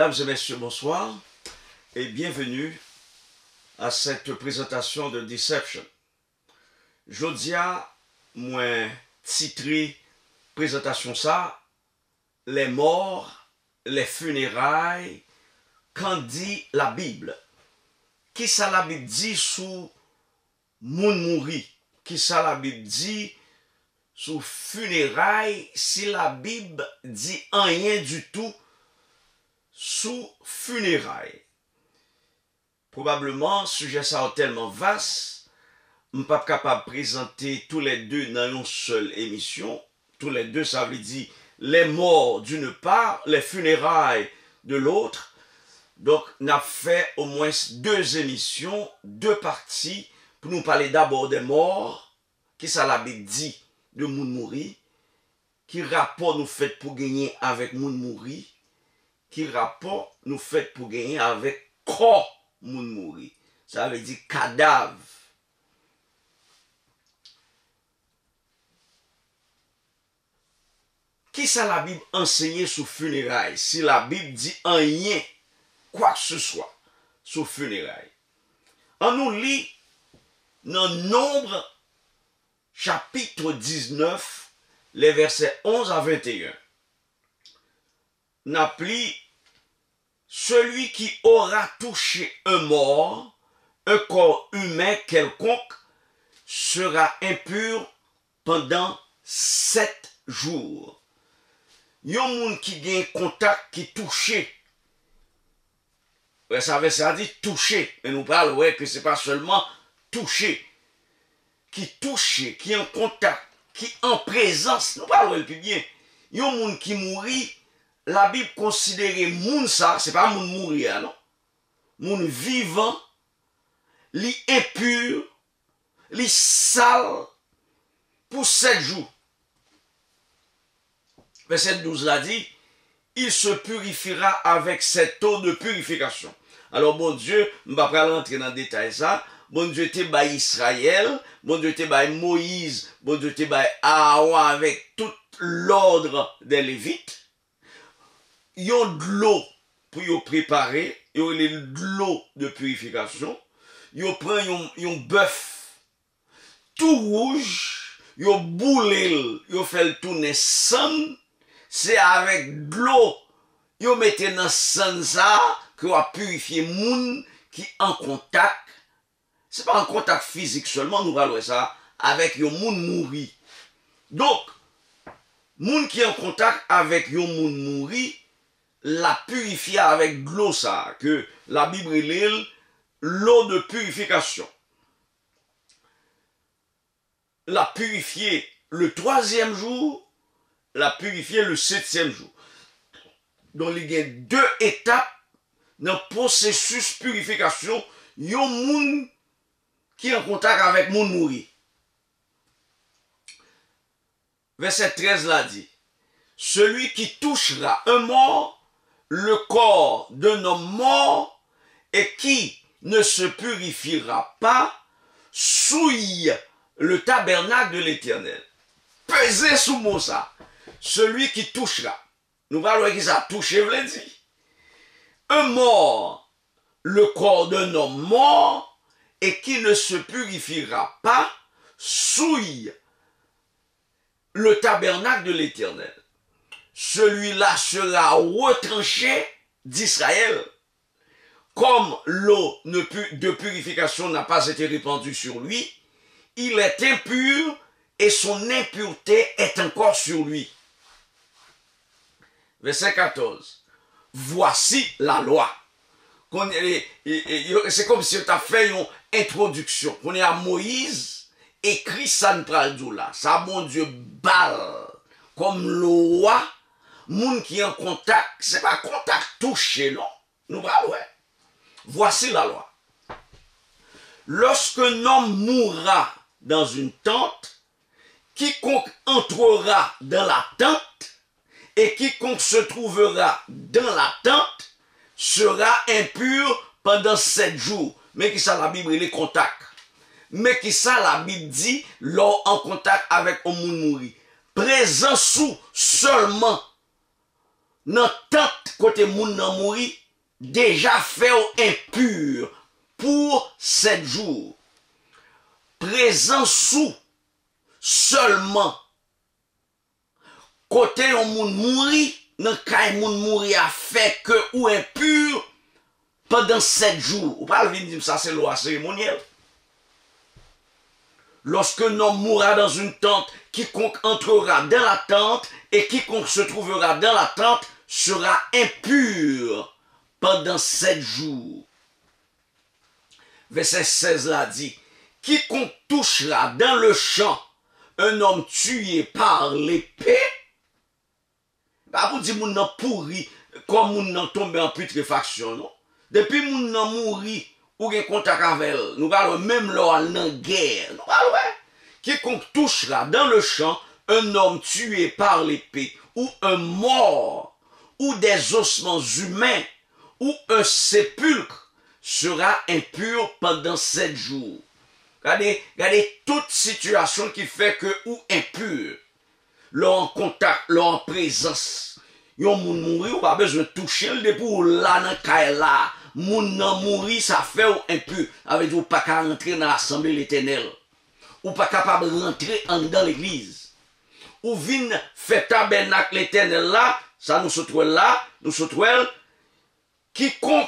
Mesdames et messieurs, bonsoir et bienvenue à cette présentation de Deception. Jodia, moi titré présentation ça, les morts, les funérailles, qu'en dit la Bible. Qui ça la Bible dit sous moun mouri? Qui ça la Bible dit sous funérailles si la Bible dit rien du tout sous funérailles? Probablement, sujet ça tellement vaste, je ne suis pas capable de présenter tous les deux dans une seule émission. Tous les deux, ça veut dire les morts d'une part, les funérailles de l'autre. Donc, on a fait au moins 2 émissions, 2 parties, pour nous parler d'abord des morts, qui ça la Bible dit de moun mouri, qui rapport nous fait pour gagner avec moun mouri, qui rapport nous fait pour gagner avec corps moun mouri. Ça veut dire cadavre. Qui ça la Bible enseigne sur funérailles? Si la Bible dit rien, quoi que ce soit, sur funérailles. On nous lit dans Nombre, chapitre 19, les versets 11 à 21. N'appli celui qui aura touché un mort, un corps humain quelconque, sera impur pendant 7 jours. Yon moun qui gen contact qui touché. Ça veut dire touché. Et nous parlons que c'est pas seulement touché. Qui touché, qui en contact, qui en présence. Nous parlons le plus bien. Yon moun qui mourit, la Bible considère moun ça, c'est pas moun mourir, non. Moun vivant, li impur, li sale, pour 7 jours. Verset 12 l'a dit, il se purifiera avec cette eau de purification. Alors, bon Dieu, je ne vais pas rentrer dans le détail ça. Bon Dieu, te bail Israël, bon Dieu, te bail Moïse, bon Dieu, te bail Aaron avec tout l'ordre des Lévites. Ils ont de l'eau pour y préparer, ils ont de l'eau de purification. Ils prennent un bœuf tout rouge, ils ont boulé, ils ont fait le tourner sang. C'est avec de l'eau, ils mettent dans le sang ça, que va purifier moun qui en contact. C'est pas en contact physique seulement, nous parlons ça, avec yon moun mouri. Donc, moun qui en contact avec yon moun mouri, la purifier avec de l'eau ça, que la Bible est l'eau de purification. La purifier le 3e jour, la purifier le 7e jour. Donc, il y a 2 étapes dans le processus purification. Yon moun qui est en contact avec moun mouri. Verset 13 l'a dit. Celui qui touchera un mort, le corps d'un homme mort, et qui ne se purifiera pas, souille le tabernacle de l'Éternel. Pesez sous mot ça. Celui qui touchera. Nous parlons qui ça touché, veut dire. Un mort, le corps d'un homme mort, et qui ne se purifiera pas, souille le tabernacle de l'Éternel. Celui-là sera retranché d'Israël. Comme l'eau de purification n'a pas été répandue sur lui, il est impur et son impureté est encore sur lui. Verset 14. Voici la loi. C'est comme si tu as fait une introduction. On est à Moïse, écrit ça là. Ça, mon Dieu, balle. Comme loi, moun qui est en contact, c'est pas contact touché, non. Nous parlons, ouais. Voici la loi. Lorsqu'un homme mourra dans une tente, quiconque entrera dans la tente et quiconque se trouvera dans la tente sera impur pendant 7 jours. Mais qui ça la Bible, il est contact. Mais qui ça la Bible dit, l'homme en contact avec un moun mouri. Présent sous seulement dans tente côté moun nan mouri, déjà fait impur pour 7 jours. Présent sous seulement côté yon moun mouri, nan kay moun mouri a fait que ou impur pendant 7 jours. Ou pas le dire ça c'est loi cérémonielle. Lorsque un homme mourra dans une tente, quiconque entrera dans la tente et quiconque se trouvera dans la tente sera impur pendant 7 jours. Verset 16 là dit, quiconque touchera dans le champ un homme tué par l'épée, bah vous dites moun nan pourri, comme moun nan tombe en putréfaction, non? Depuis moun nan mouri, ou gen contact avec elle, nous parlons même là en guerre, nous parlons, quiconque touchera dans le champ un homme tué par l'épée, ou un mort, ou des ossements humains, ou un sépulcre, sera impur pendant 7 jours. Regardez toute situation qui fait que ou impur, là en contact, là en présence, yon moun mouri, ou pas besoin de toucher le depuis ou là nan kay là, moun nan mouri, ça fait ou impur, avec ou pas qu'à rentrer dans l'assemblée l'éternel, ou pas capable de rentrer dans l'église, ou vin fait tabernacle l'éternel là, ça nous se trouve là, nous se trouve, quiconque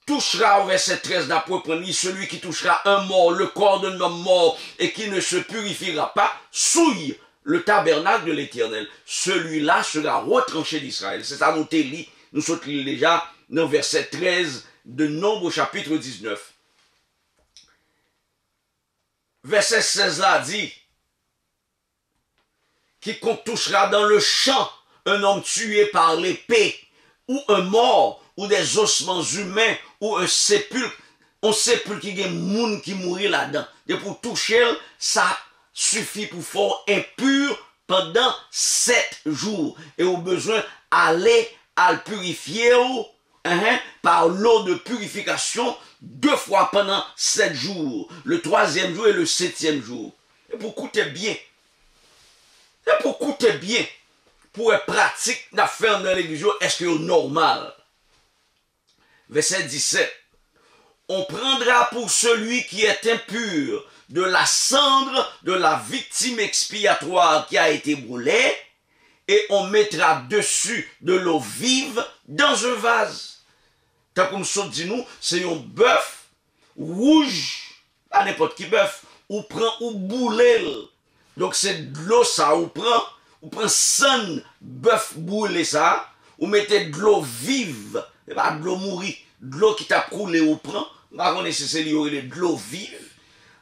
touchera au verset 13 d'apprendre, celui qui touchera un mort, le corps d'un homme mort, et qui ne se purifiera pas, souille le tabernacle de l'Éternel. Celui-là sera retranché d'Israël. C'est ça nous lit, nous sommes déjà dans verset 13 de Nombre chapitre 19. Verset 16 là dit, quiconque touchera dans le champ un homme tué par l'épée, ou un mort, ou des ossements humains, ou un sépulcre qui a moun qui mourit là-dedans. Et pour toucher, ça suffit pour faire impur pendant 7 jours. Et au besoin aller à le purifier par l'eau de purification 2 fois pendant 7 jours. Le 3e jour et le 7e jour. Et pour écouter bien. Et pour écouter bien. Pour être pratique, la faire dans l'église, est-ce que c'est normal? Verset 17. On prendra pour celui qui est impur de la cendre de la victime expiatoire qui a été brûlée et on mettra dessus de l'eau vive dans un vase. Tant comme ça dit nous, c'est un bœuf rouge, pas n'importe qui bœuf, ou prend ou boulé. Donc c'est de l'eau ça, ou prend 100 bœuf boulé ça, ou mettez de l'eau vive, et pas de l'eau mourie, de l'eau qui t'a coulé ou prend, on est c'est de l'eau vive.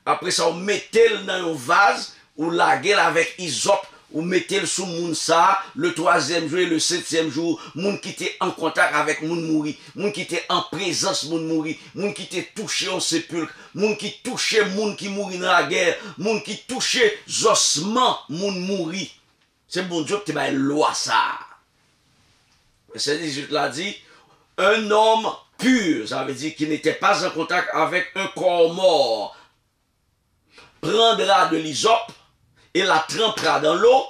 Après ça, on mettez dans un vase, ou laguez avec hysope, ou mettez sous moun ça, le 3e jour et le 7e jour, moun qui était en contact avec moun mouri, moun qui était en présence moun mouri, moun qui était touché en sépulcre, moun qui touchait moun qui mourit dans la guerre, moun qui touchait ossements moun mouri. C'est bon Dieu qui m'a loi ça. Verset 18 l'a dit, un homme pur, ça veut dire qu'il n'était pas en contact avec un corps mort, prendra de l'hysope et la trempera dans l'eau,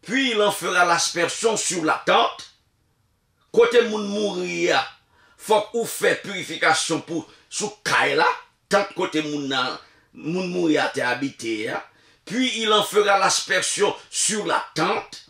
puis il en fera l'aspersion sur la tente. Côté moun mourir, faut qu'on fait purification pour sous kaila, tant côté moun mourir t'es habité. Puis il en fera l'aspersion sur la tente,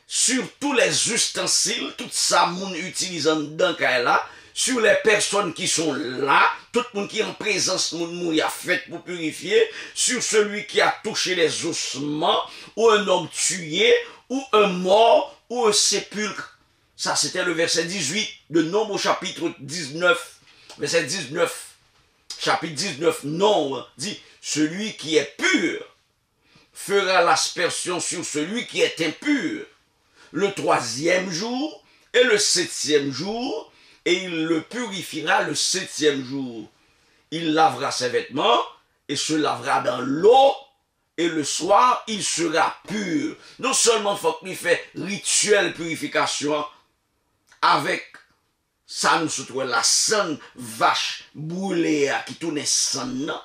sur tous les ustensiles, tout ça moun utilisant dans kaila, sur les personnes qui sont là, tout le monde qui est en présence, moun a fait pour purifier, sur celui qui a touché les ossements, ou un homme tué, ou un mort, ou un sépulcre. Ça, c'était le verset 18 de Nombre chapitre 19. Verset 19. Chapitre 19, Nombre dit, celui qui est pur fera l'aspersion sur celui qui est impur le 3e jour et le 7e jour, et il le purifiera le 7e jour. Il lavera ses vêtements et se lavera dans l'eau, et le soir, il sera pur. Non seulement faut qu'il fait rituel purification avec ça, nous se trouve la sang vache brûlée qui tourne sang,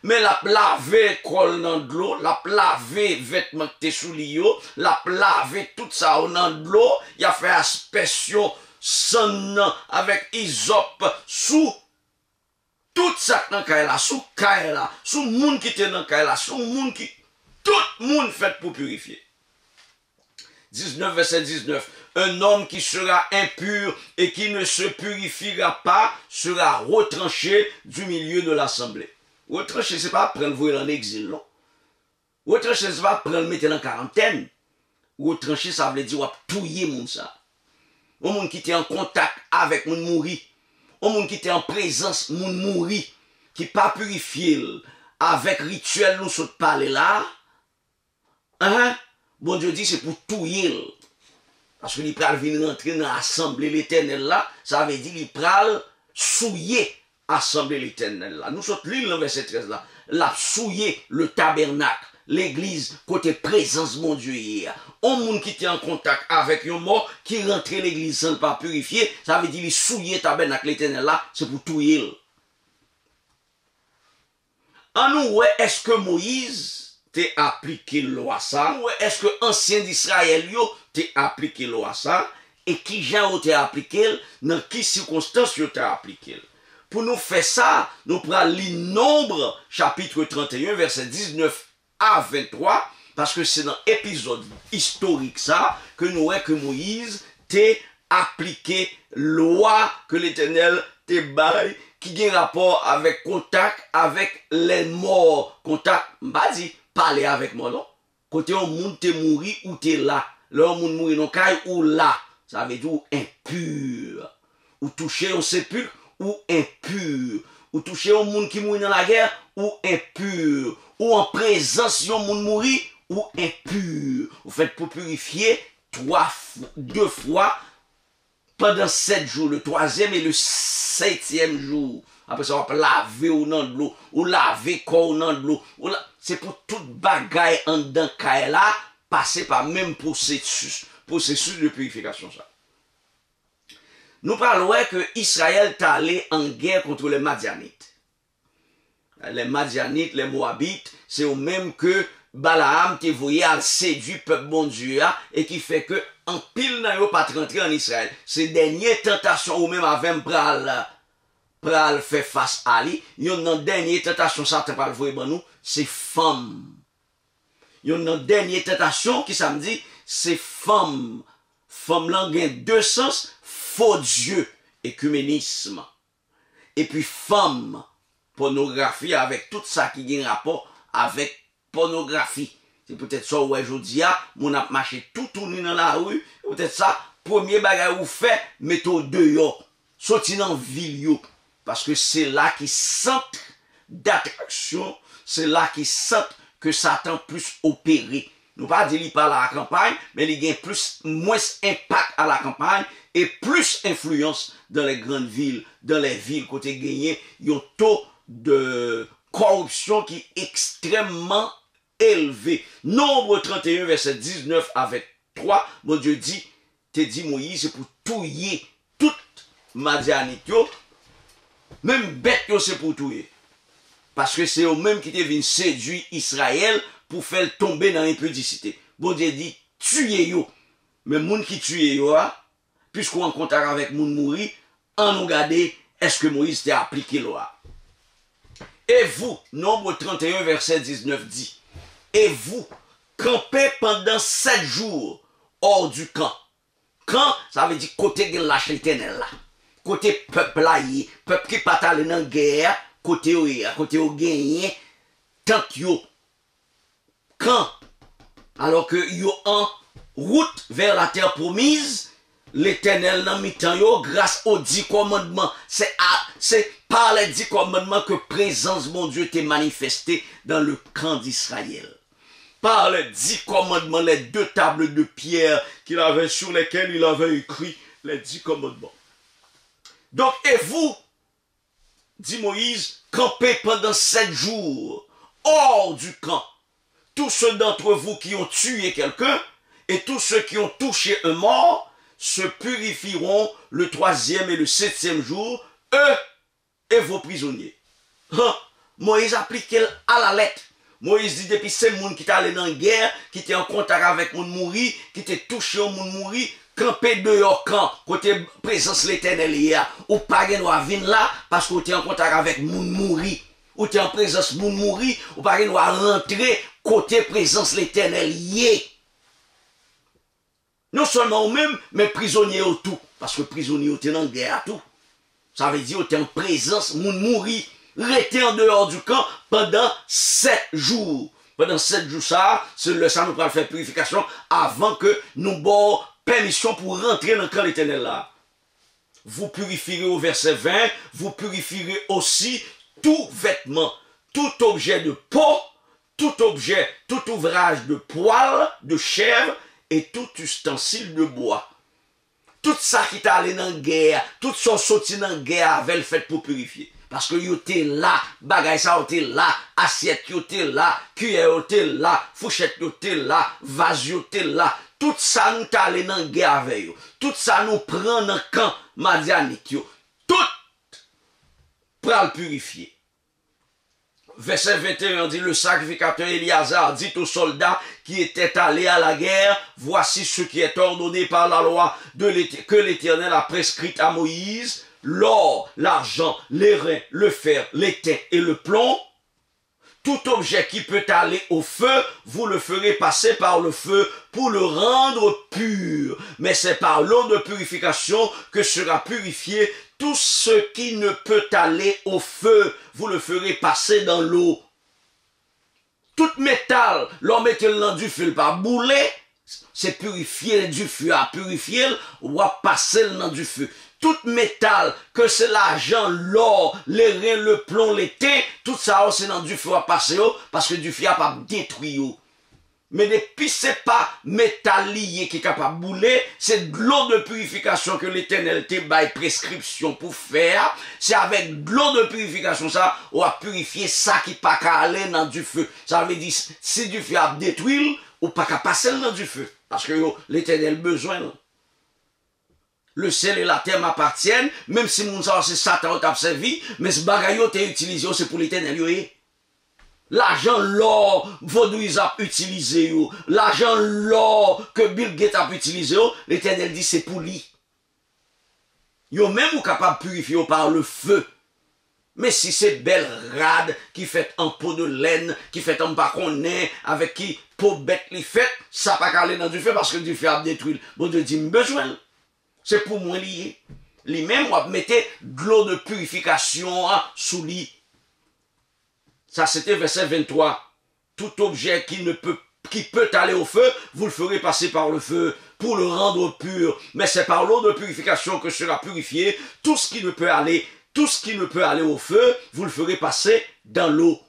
Mais la lavé col dans de l'eau, la lavé vêtements que t'es sous l'eau, la lavé tout ça dans de l'eau, il a fait aspersion sang avec hysope sous tout ça dans là, sous là, sous monde qui était dans là, sous monde qui tout monde fait pour purifier. 19 verset 19. Un homme qui sera impur et qui ne se purifiera pas sera retranché du milieu de l'assemblée. Retranché, c'est pas prendre vous en exil, non. Retranché, c'est pas prendre mettre en quarantaine. Retranché, ça veut dire ou touiller moun ça. Un monde qui était en contact avec moun mouri. Un monde qui était en présence moun mouri. Qui pas purifié avec rituel nous saute parler là. Hein? Bon Dieu dit c'est pour touiller. Parce que il pral venir rentrer dans l'assemblée l'éternel là, ça veut dire il pral souiller l'assemblée l'éternel là. Nous sommes l'île dans verset 13 là. L'a souiller le tabernacle, l'église, côté présence mon Dieu hier. Un monde qui était en contact avec un mort, qui rentrait l'église sans pas purifier, ça veut dire il souiller le tabernacle l'éternel là, c'est pour touiller. En nous, ouais, est-ce que Moïse t'es appliqué loi ça, ou est-ce que ancien d'Israël yo t'es appliqué loi ça, et qui gens t'es appliqué, dans qui circonstances yo t'es appliqué. Pour nous faire ça, nous prenons lire Nombre, chapitre 31, verset 19 à 23, parce que c'est dans l'épisode historique ça, que nous voyons que Moïse t'es appliqué loi que l'Éternel t'es bail, qui a rapport avec contact avec les morts. Contact, vas-y, parler avec moi, non? Côté on monde te mouri ou t'es là. Là, on monde mouri non caille ou là. Ça veut dire impur. Ou toucher un sépulcre ou impur. Ou toucher un monde qui mourit dans la guerre ou impur. Ou en présence d'un monde mouri ou impur. Vous faites pour purifier deux fois pendant 7 jours, le 3e et le 7e jour. Après ça, on va laver ou dans de l'eau, ou laver corps dans de l'eau. C'est pour toute bagaille en dedans là, passer par même processus de purification. Ça. Nous parlons que Israël est allé en guerre contre les Madianites. Les Madianites, les Moabites, c'est au même que Balaam qui voyait à séduire le peuple bon Dieu et qui fait que en pile n'a pas rentrer en Israël. Ces dernières tentations ou même avec pral fait face à lui, yon nan dernière tentation Satan pral voyer ban nous, c'est femme. Yon nan dernière tentation qui ça me dit, c'est femme. Femme là gagne deux sens, faux Dieu, écuménisme. Et puis femme, pornographie avec tout ça qui a rapport avec pornographie. C'est peut-être ça où aujourd'hui, mon a marché tout tourné dans la rue, peut-être ça, premier bagage ou fait, mettez dehors, sorti dans ville. Parce que c'est là qui centre d'attraction, c'est là qui centre que Satan plus opérer. Nous pas dire qu'il parle à la campagne, mais il gagne moins impact à la campagne et plus influence dans les grandes villes, dans les villes côté gagné, il y a un taux de corruption qui est extrêmement élevé. Nombre 31, verset 19 avec 3, mon Dieu dit, t'es dit Moïse, c'est pour touiller toute Madianite, même bête, c'est pour touiller. Parce que c'est eux même qui te viennent séduire Israël pour faire tomber dans l'impudicité. Bon Dieu dit, tuez yo. Mais moun qui tue yo, puisqu'on en contact avec moun mouri, en nous garder, est-ce que Moïse t'a appliqué loi? Et vous, Nombre 31, verset 19 dit, et vous, campez pendant 7 jours hors du camp. Camp, ça veut dire côté de la l'éternel là. Côté peuple là, peuple qui pas allé dans la guerre, côté au gagné, tant yo. Quand, alors que yo en route vers la terre promise, l'Éternel n'a mis temps yo grâce aux 10 commandements. C'est par les 10 commandements que présence mon Dieu t'est manifestée dans le camp d'Israël. Par les 10 commandements, les 2 tables de pierre qu'il avait sur lesquelles il avait écrit les 10 commandements. Donc, et vous, dit Moïse, campez pendant 7 jours hors du camp. Tous ceux d'entre vous qui ont tué quelqu'un et tous ceux qui ont touché un mort se purifieront le 3e et le 7e jour, eux et vos prisonniers. Moïse applique à la lettre. Moïse dit depuis c'est monde qui est allé dans la guerre, qui était en contact avec monde mouri, qui était touché au monde mouri, campé dehors quand côté présence l'Éternel hier, ou pas gen doit venir là parce que tu es en contact avec monde mouri, ou tu es en présence monde mouri, ou pas gen doit rentrer côté présence l'Éternel hier. Non seulement ou même, mais prisonnier au tout. Parce que prisonnier au dans la guerre tout. Ça veut dire que tu es en présence, moun mouri, rester en dehors du camp pendant 7 jours. Pendant 7 jours, ça nous va faire purification avant que nous ayons permission pour rentrer dans le camp l'Éternel là. Vous purifierez au verset 20, vous purifierez aussi tout vêtement, tout objet de peau, tout objet, tout ouvrage de poil, de chèvre, et tout ustensile de bois. Tout ça qui est allé dans la guerre, tout ça sorti dans la guerre avait le fait pour purifier. Parce que yo était là, bagay ça était là, assiette yo était là, cuillère yo était là, fourchette yo était là, vase yo était là. Tout ça nous allé dans la guerre avec yo. Tout ça nous prend dans le camp madianique yo. Tout pour le purifier. Verset 21 dit, le sacrificateur Éliazar dit aux soldats qui étaient allés à la guerre, voici ce qui est ordonné par la loi que l'Éternel a prescrit à Moïse, l'or, l'argent, les reins, le fer, l'étain et le plomb. Tout objet qui peut aller au feu, vous le ferez passer par le feu pour le rendre pur. Mais c'est par l'eau de purification que sera purifié tout ce qui ne peut aller au feu. Vous le ferez passer dans l'eau. Tout métal, l'on mette dans du feu, pas bouler, c'est purifier du feu, à purifier, ou à passer dans du feu. Tout métal, que c'est l'argent, l'or, les reins, le plomb, l'étain, tout ça, c'est dans du feu à passer, parce que du feu a pas détruit. Mais depuis c'est pas métal lié qui est capable de bouler, c'est de l'eau de purification que l'Éternel te baille prescription pour faire. C'est avec de l'eau de purification ça, on va purifier ça qui pas qu'à aller dans du feu. Ça veut dire, si du feu a détruit, ou pas qu'à passer dans du feu. Parce que l'Éternel besoin. Là. Le ciel et la terre m'appartiennent, même si mon sang c'est Satan t'a servi, mais ce bagaillot t'es utilisé, c'est pour l'Éternel. L'argent, l'or, Vaudouise a utilisé, l'argent, l'or que Bill Gates a utilisé, l'Éternel dit c'est pour lui. Yo même ou capable de purifier par le feu. Mais si c'est belle rade qui fait en peau de laine, qui fait en baconnet, avec qui peau bête li fait, ça pas aller dans du feu parce que du feu a détruit. Bon Dieu dit besoin. C'est pour moi lié. Lui-même, on va mettre de l'eau de purification sous lui. Ça, c'était verset 23. Tout objet qui peut aller au feu, vous le ferez passer par le feu pour le rendre pur. Mais c'est par l'eau de purification que sera purifié. Tout ce qui ne peut aller au feu, vous le ferez passer dans l'eau.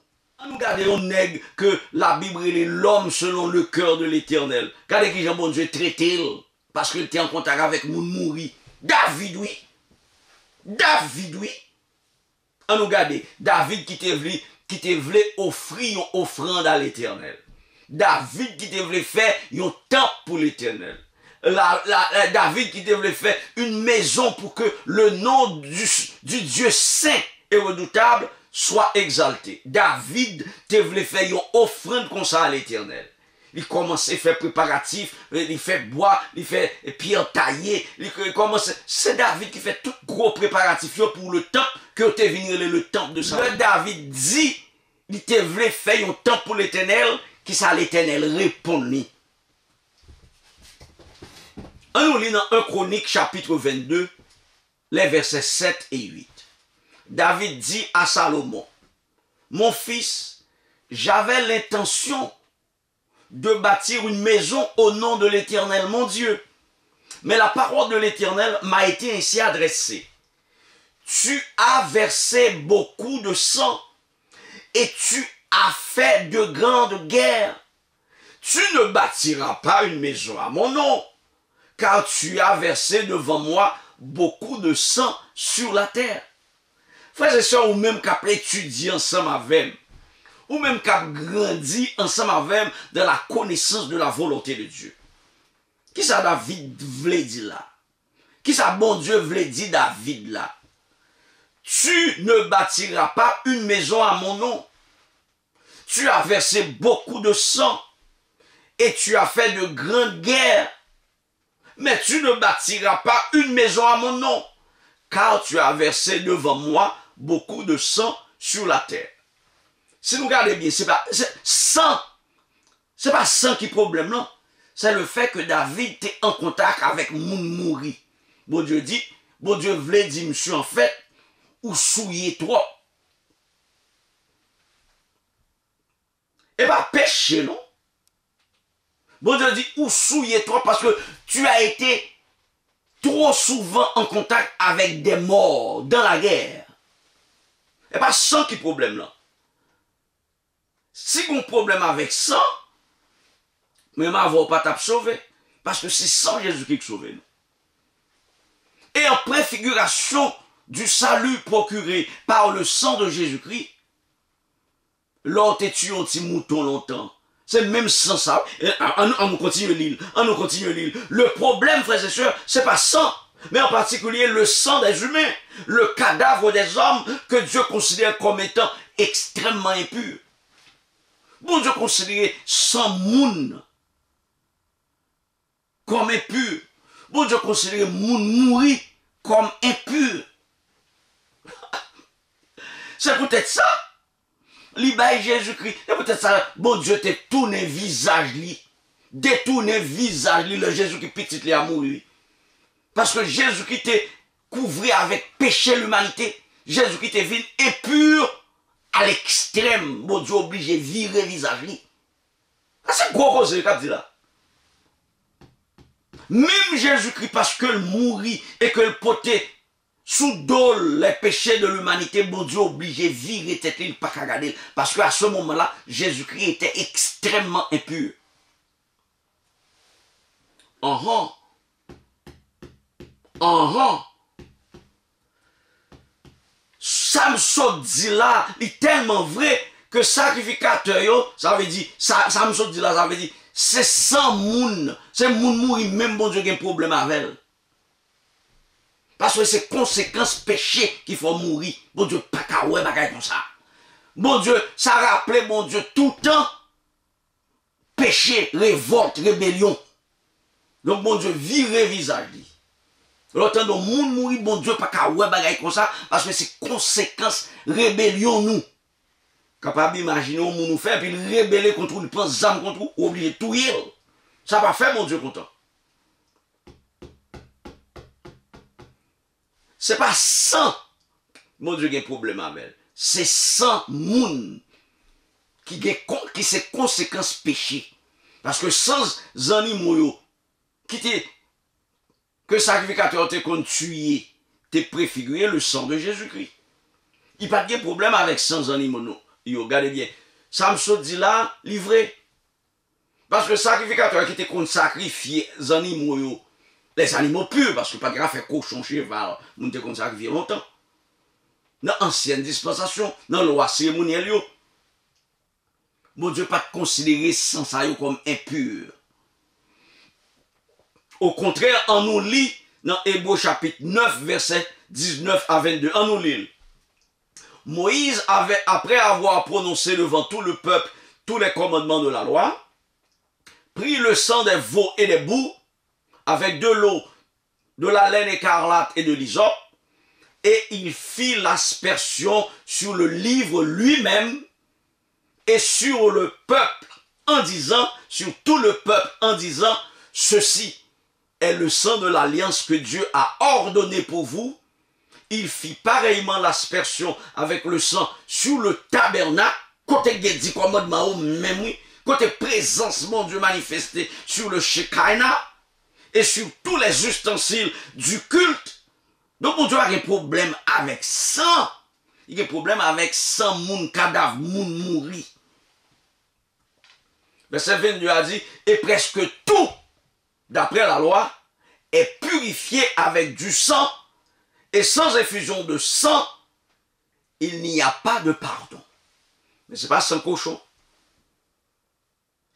Nous regardons nègre que la Bible est l'homme selon le cœur de l'Éternel. Regardez qui Jean bon Dieu traité parce qu'il était en contact avec mon mouri. David, oui. David, oui. On nous regarde David qui te voulait offrir une offrande à l'Éternel. David qui te voulait faire un temple pour l'Éternel. David qui te voulait faire une maison pour que le nom du Dieu saint et redoutable soit exalté. David te voulait faire une offrande comme ça à l'Éternel. Il commence à faire préparatifs, il fait bois, il fait pierre taillée, c'est David qui fait tout gros préparatifs pour le temple que tu es venu le temple de ça. Le David dit, il te voulait faire un temple pour l'Éternel, qui ça l'Éternel répondit. On nous lit dans 1 Chronique chapitre 22, les versets 7 et 8. David dit à Salomon, mon fils, j'avais l'intention de bâtir une maison au nom de l'Éternel, mon Dieu. Mais la parole de l'Éternel m'a été ainsi adressée. Tu as versé beaucoup de sang et tu as fait de grandes guerres. Tu ne bâtiras pas une maison à mon nom, car tu as versé devant moi beaucoup de sang sur la terre. Frères et sœurs, ou même qu'à étudier ensemble avec, ou même qu'à grandir ensemble avec dans la connaissance de la volonté de Dieu. Qui ça David voulait dire là? Qui ça bon Dieu voulait dire David là? tu ne bâtiras pas une maison à mon nom. Tu as versé beaucoup de sang et tu as fait de grandes guerres. Mais tu ne bâtiras pas une maison à mon nom, car tu as versé devant moi beaucoup de sang sur la terre. Si vous regardez bien, c'est pas sang qui est problème, non. C'est le fait que David était en contact avec moun mouri. Bon Dieu dit, bon Dieu voulait dire, monsieur, en fait, ou souillez trop. Et pas péché, non. Bon Dieu dit, ou souillez trop parce que tu as été trop souvent en contact avec des morts dans la guerre. Et pas sang qui est problème, là. Si vous avez un problème avec sang, même avant pas t'a sauvé. Parce que c'est sans Jésus qui sauve nous. Et en préfiguration du salut procuré par le sang de Jésus-Christ, l'on t'es tué un petit mouton longtemps. C'est même sans ça. On nous continue l'île. Le problème, frères et sœurs, c'est pas sang, mais en particulier le sang des humains, le cadavre des hommes que Dieu considère comme étant extrêmement impur. Bon Dieu considère sans moun comme impur. Bon Dieu considère moun mouri comme impur. C'est peut-être ça. L'Ibaï Jésus-Christ. Et peut-être ça, bon Dieu te tourne visage li. Détourne visage li, le Jésus qui petit li a mouru. Parce que Jésus qui te couvert avec péché l'humanité. Jésus qui te venu impur à l'extrême. Bon Dieu obligé virer visage li. C'est gros cause qu'a dit là. Même Jésus-Christ, parce que le mourit et que le poté sous dol les péchés de l'humanité, bon Dieu obligé virer tête il pas qu'à garder. Parce qu'à ce moment-là, Jésus-Christ était extrêmement impur. Samson dit là, il est tellement vrai que sacrificateur, ça veut dire, Samson dit là, ça veut dire, c'est sans moun, c'est moun mourir, même bon Dieu qui a un problème avec elle. Parce que c'est conséquences péché qu'il faut mourir. Bon Dieu, pas qu'à ouais, pas comme ça. Bon Dieu, ça rappelait, bon Dieu, tout le temps, péché, révolte, rébellion. Donc, bon Dieu, vire visage. L'autant de moun mourir, bon Dieu, pas qu'à ouais, pas comme ça, parce que c'est conséquences, rébellion, nous. Capable d'imaginer où nous fait, puis rébeller contre nous, prendre zam contre nous, oublier tout y est. Ça va faire, mon Dieu, content. C'est pas sans, mon Dieu, qui a un problème avec elle. C'est sans moun qui c'est conséquences péché. Parce que sans animaux, que sacrificateur te qu'on tué, te préfiguré le sang de Jésus-Christ. Il n'y a pas de problème avec sans animaux. Regardez bien. Samson dit là, livré. Parce que sacrificateur qui te qu'on sacrifié les animaux, les animaux purs, parce que pas grave fait cochon, cheval, nous te qu'on sacrifié longtemps. Dans l'ancienne dispensation, dans la loi cérémonielle, mon Dieu pas considérer sans ça comme impur. Au contraire, on nous lit dans Hébreux chapitre 9, verset 19 à 22. On nous lit. Moïse avait, après avoir prononcé devant tout le peuple tous les commandements de la loi, pris le sang des veaux et des boucs avec de l'eau, de la laine écarlate et de l'hysope, et il fit l'aspersion sur le livre lui-même et sur le peuple en disant, sur tout le peuple en disant, ceci est le sang de l'alliance que Dieu a ordonné pour vous. Il fit pareillement l'aspersion avec le sang sur le tabernacle, côté dit commandement, même oui, côté présence, mon Dieu, manifesté sur le Shekinah et sur tous les ustensiles du culte. Donc, mon Dieu a un problème avec sang. Il a un problème avec sang, moun cadavre, moun mouri. Verset 22 a dit, et presque tout, d'après la loi, est purifié avec du sang, et sans effusion de sang, il n'y a pas de pardon. Mais ce n'est pas sans cochon.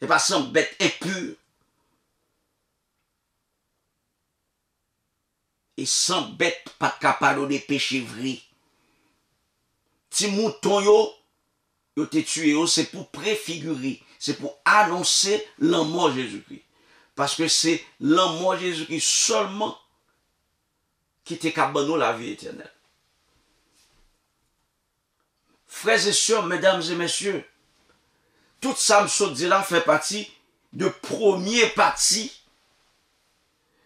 Ce n'est pas sans bête impure. Et sans bête pas capable de péché vrai. ti mouton yo te tué, c'est pour préfigurer, c'est pour annoncer la mort de Jésus-Christ. Parce que c'est la mort de Jésus-Christ seulement qui te capable la vie éternelle. Frères et sœurs, mesdames et messieurs, tout ça me dit là fait partie de premier partie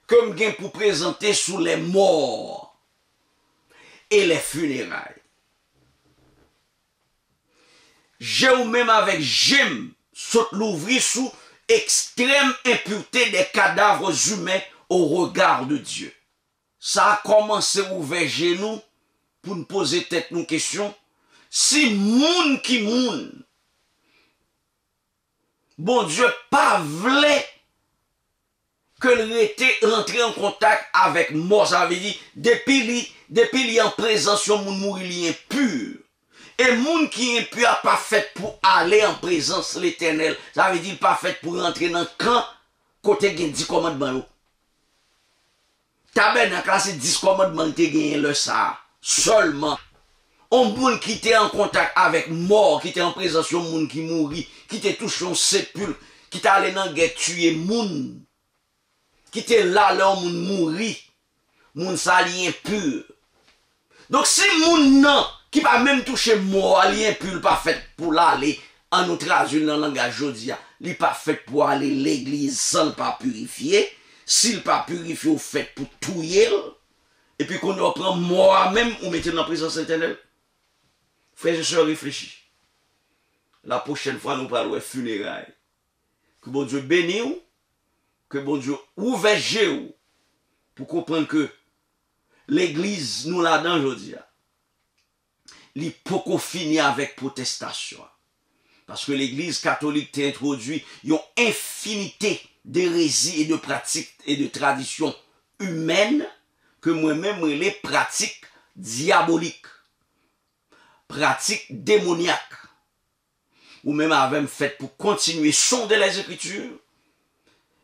comme gain pour présenter sous les morts et les funérailles. J'ai ou même avec j'aime saute l'ouvrir sous extrême impureté des cadavres humains au regard de Dieu. Ça a commencé ouvert genou pour nous poser tête nous question. Si moun qui moun, bon Dieu pas voulait que l'était rentré en contact avec mort, ça veut dire depuis li en présence de moun mourir li impur. Et moun qui impur a pas fait pour aller en présence de l'Éternel. Ça veut dire pas fait pour rentrer dans le camp côté gen 10 commandements. Tabernacle c'est 10 commandements te gen le ça seulement. On moun qui était en contact avec mort, qui était en présence de moun qui mourit, qui était touché en sépulcre, qui était allé dans la guerre tuer moun, qui était là moun mourit, moun sali impur. Donc si moun nan qui pas même touché mort, li impur, pas fait pour l'aller, en nous traduisant dans le langage jodia, li pas fait pour aller l'église sans le pas purifier, s'il pas purifié ou fait pour touyer, et puis qu'on reprend moi-même ou mettez dans la présence éternelle. Frères et sœurs, réfléchis. La prochaine fois, nous parlons de funérailles. Que bon Dieu bénisse, que bon Dieu ouvre vous pour comprendre que l'église, nous là-dedans, aujourd'hui, il faut qu'on finisse avec protestation. Parce que l'église catholique t'a introduit une infinité d'hérésies et de pratiques et de traditions humaines que moi-même, les pratiques diaboliques, pratiques démoniaques, ou même avec fait pour continuer sonder les Écritures,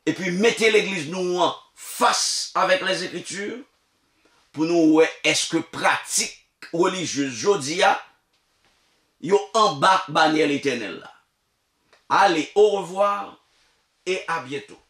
et puis mettez l'église nous en face avec les Écritures, pour nous voir est-ce que pratique religieuse jodia, yo en bas bannière l'éternel là. Allez, au revoir et à bientôt.